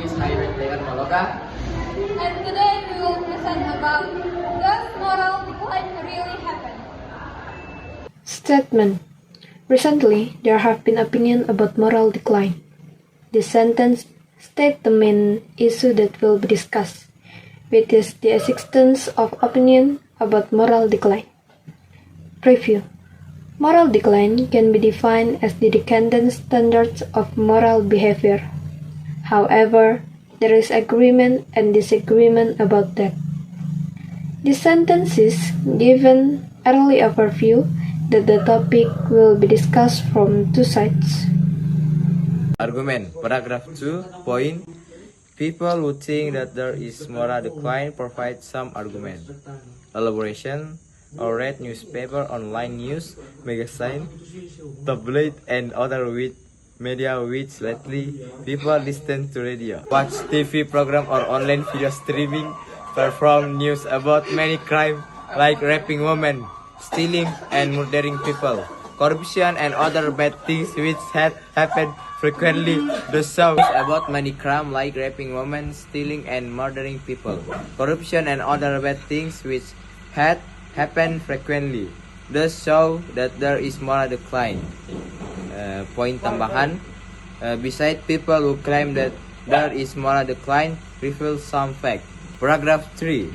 is Hayden Leon Maloka. And today we will present about does moral decline really happen? Statement. Recently, there have been opinions about moral decline. This sentence states the main issue that will be discussed, which is the existence of opinion about moral decline. Preview. Moral decline can be defined as the decadent standards of moral behavior. However, there is agreement and disagreement about that. This sentence is given early overview that the topic will be discussed from two sides. Argument. Paragraph 2. Point. People who think that there is moral decline provide some argument. Elaboration. Or read newspaper, online news, magazine, tabloid, and other media which lately people listen to radio, watch TV program or online video streaming, perform news about many crimes like raping women, stealing and murdering people, corruption and other bad things which had happened frequently. The shows about many crimes like raping women, stealing and murdering people, corruption and other bad things which had happened frequently. Thus show that there is moral decline. Poin tambahan. Besides people who claim that there is moral decline, reveal some facts. Paragraph 3.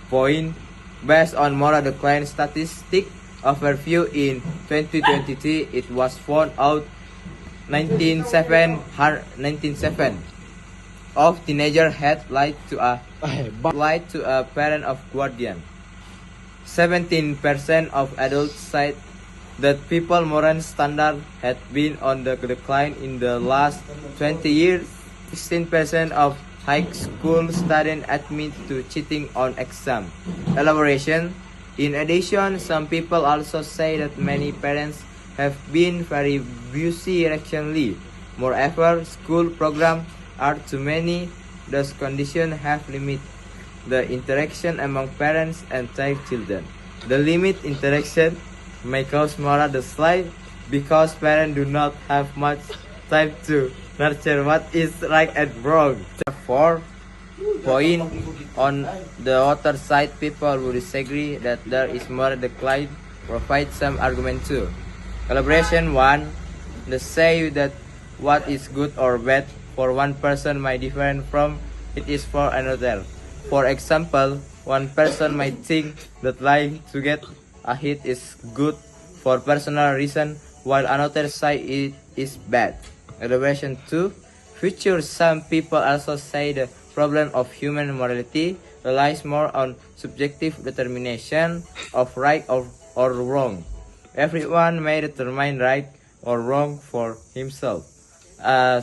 Point. Based on moral decline statistic overview in 2023, it was found out 97 of teenagers had lied to a parent of guardian. 17% of adults said that people's moral standard had been on the decline in the last 20 years. 16% of high school students admit to cheating on exam. Elaboration. In addition, some people also say that many parents have been very busy recently. Moreover, school programs are too many. Those conditions have limited the interaction among parents and their children. The limited interaction may cause moral decline because parents do not have much time to nurture what is right and wrong. 4. Point. On the other side, people who disagree that there is moral decline provide some argument too. Collaboration 1. They say that what is good or bad for one person might differ from it is for another. For example, one person might think that lying to get ahead is good for personal reason, while another say it is bad. Elaboration 2. Future. Some people also say the problem of human morality relies more on subjective determination of right or wrong. Everyone may determine right or wrong for himself.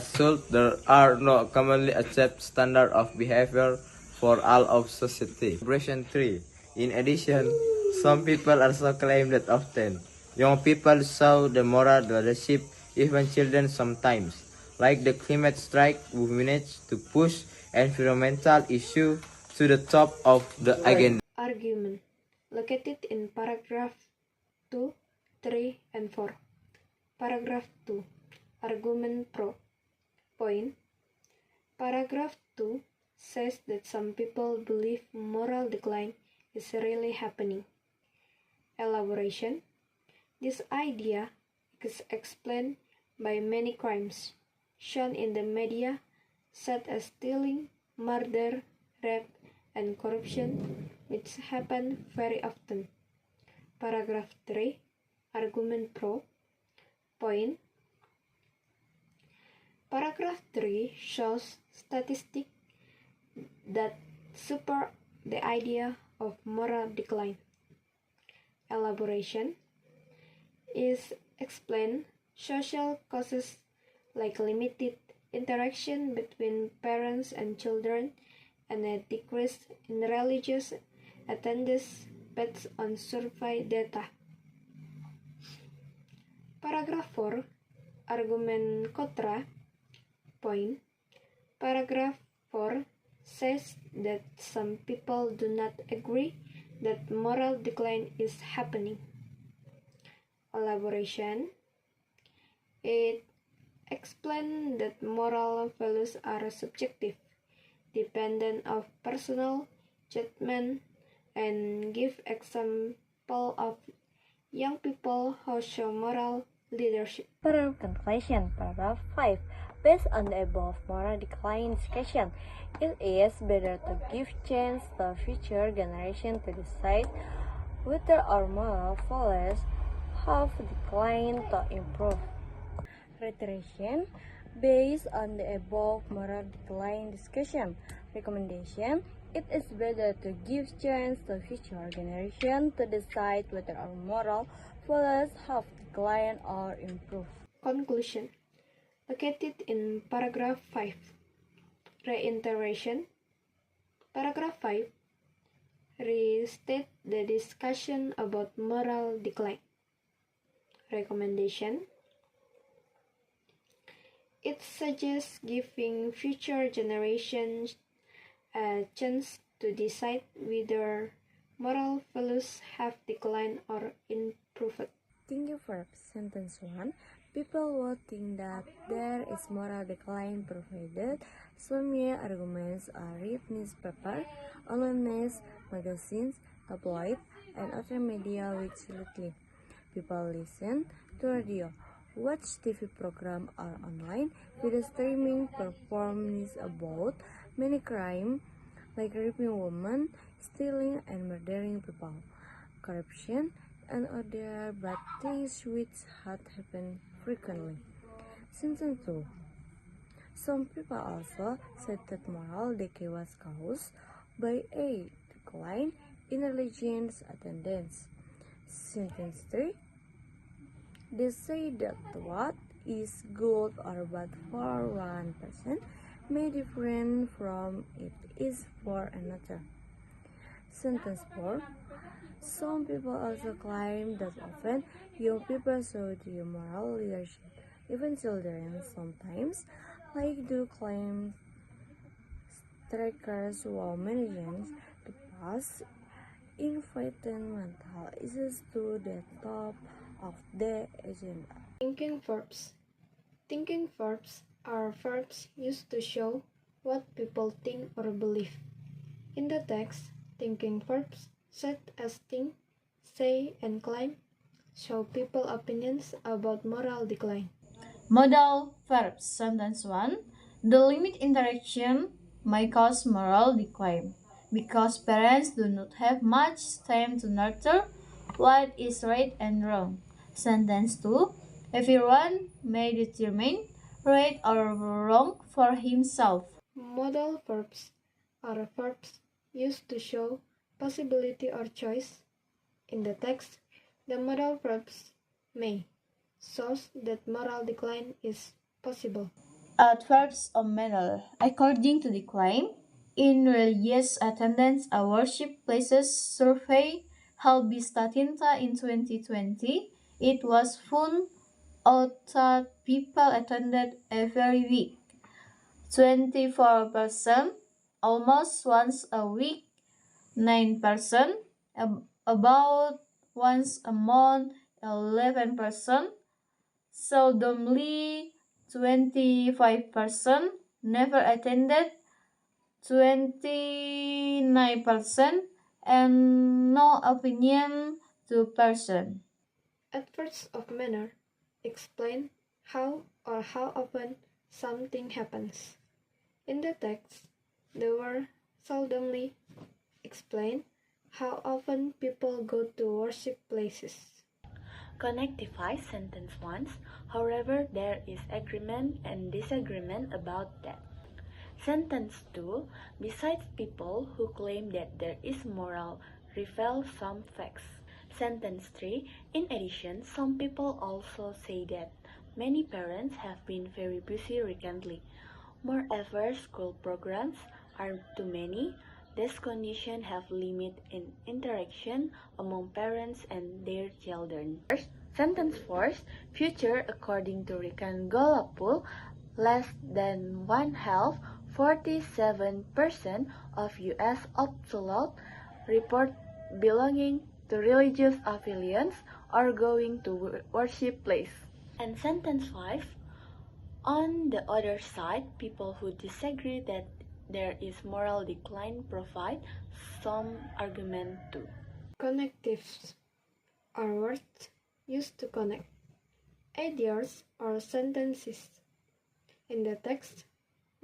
So there are no commonly accepted standard of behavior for all of society. Version 3. In addition, some people also claim that often young people show the moral leadership, even children sometimes. Like the climate strike, we managed to push environmental issue to the top of the agenda. Argument. Located in paragraph 2, 3, and 4. Paragraph 2. Argument pro. Point. Paragraph 2 says that some people believe moral decline is really happening. Elaboration. This idea is explained by many crimes shown in the media, such as stealing, murder, rape, and corruption, which happen very often. Paragraph 3. Argument pro. Point. Paragraph 3 shows statistics that support the idea of moral decline. Elaboration is explained social causes like limited interaction between parents and children and a decrease in religious attendance based on survey data. Paragraph 4. Argument contra. Point. Paragraph 4 says that some people do not agree that moral decline is happening. Elaboration. It Explain that moral values are subjective, dependent of personal judgment, and give example of young people who show moral leadership. Per conclusion, paragraph 5. Based on the above moral decline discussion, it is better to give chance to future generation to decide whether our moral values have declined to improve. Reiteration. Based on the above moral decline discussion, recommendation, it is better to give chance to future generation to decide whether our moral values have declined or improved. Conclusion. Located in paragraph 5. Reiteration. Paragraph 5 restate the discussion about moral decline. Recommendation. It suggests giving future generations a chance to decide whether moral values have declined or improved. Thinking verbs. Sentence 1. People would think that there is moral decline provided some arguments are read newspaper, online news, magazines, tabloid, and other media which lately. People listen to radio, watch TV program or online video streaming perform about many crime like raping women, stealing and murdering people, corruption, and other bad things which had happened frequently. Sentence 2. Some people also said that moral decay was caused by a decline in religious attendance. Sentence 3. They say that what is good or bad for one person may differ from it is for another. Sentence 4. Some people also claim that often young people show the moral leadership. Even children sometimes do claim strikers while managing to pass environmental issues to the top of the agenda. Thinking verbs. Thinking verbs are verbs used to show what people think or believe. In the text, thinking verbs such as think, say, and claim show people opinions about moral decline. Modal verbs. Sentence 1. The limit interaction may cause moral decline because parents do not have much time to nurture what is right and wrong. Sentence 2. Everyone may determine right or wrong for himself. Modal verbs are verbs used to show possibility or choice. In the text, the modal verbs may shows that moral decline is possible. Adverbs of manner. According to the claim, in religious attendance at worship places survey held by Statinta in 2020, it was found out that people attended every week. 24%, almost once a week. 9%, about once a month. 11%, seldomly. 25%, never attended. 29%, and no opinion. 2%. Adverbs of manner explain how or how often something happens. In the text, the word seldomly explain how often people go to worship places. Connectify sentence 1. However, there is agreement and disagreement about that. Sentence 2. Besides people who claim that there is moral, reveal some facts. Sentence 3. In addition, some people also say that many parents have been very busy recently. Moreover, school programs are too many. These conditions have limit in interaction among parents and their children. Sentence 4. Future, according to Rican Golapul, less than one half, 47% of U.S. absolute report belonging to religious affiliates or going to worship place. And sentence 5. On the other side, people who disagree that there is moral decline provide some argument too. Connectives are words used to connect ideas or sentences. In the text,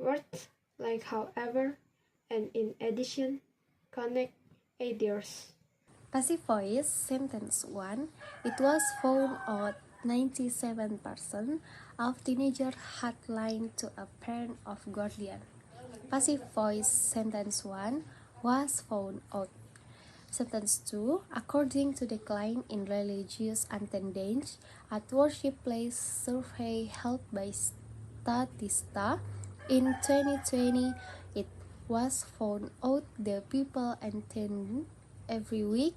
words like however and in addition connect ideas. Passive voice sentence 1. It was found out 97% of teenagers had lied to a parent of guardian. Passive voice sentence 1 was found out. Sentence 2. According to decline in religious attendance at worship place survey held by Statista in 2020, it was found out the people attend every week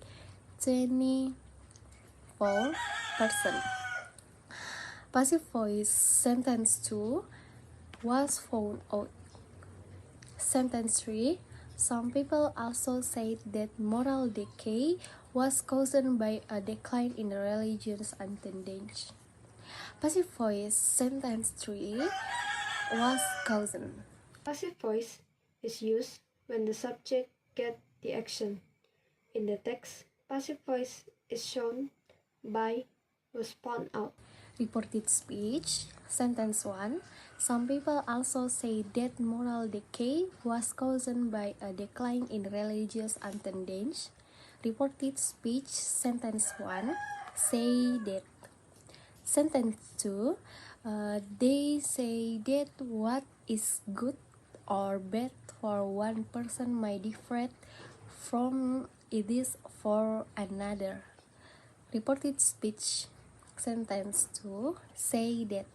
24%. Passive voice sentence 2 was found out. Sentence 3. Some people also said that moral decay was caused by a decline in religious attendance. Passive voice sentence 3 was caused. Passive voice is used when the subject gets the action. In the text, passive voice is shown by was found out. Reported speech sentence 1. Some people also say that moral decay was caused by a decline in religious attendance. Reported speech sentence 1. Say that. Sentence 2. They say that what is good or bad for one person may differ from it is for another. Reported speech sentence 2. Say that.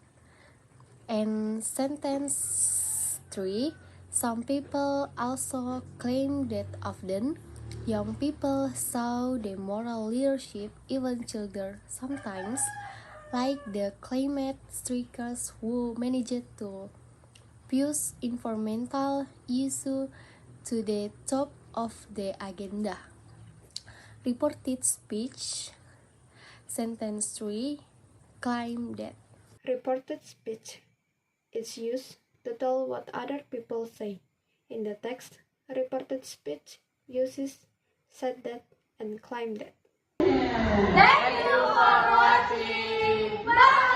And sentence 3. Some people also claim that often young people saw the moral leadership, even children sometimes, like the climate strikers who managed to push environmental issues to the top of the agenda. Reported speech sentence 3. Claim that. Reported speech is used to tell what other people say. In the text, reported speech uses said that and claim that. Thank you for watching. Bye.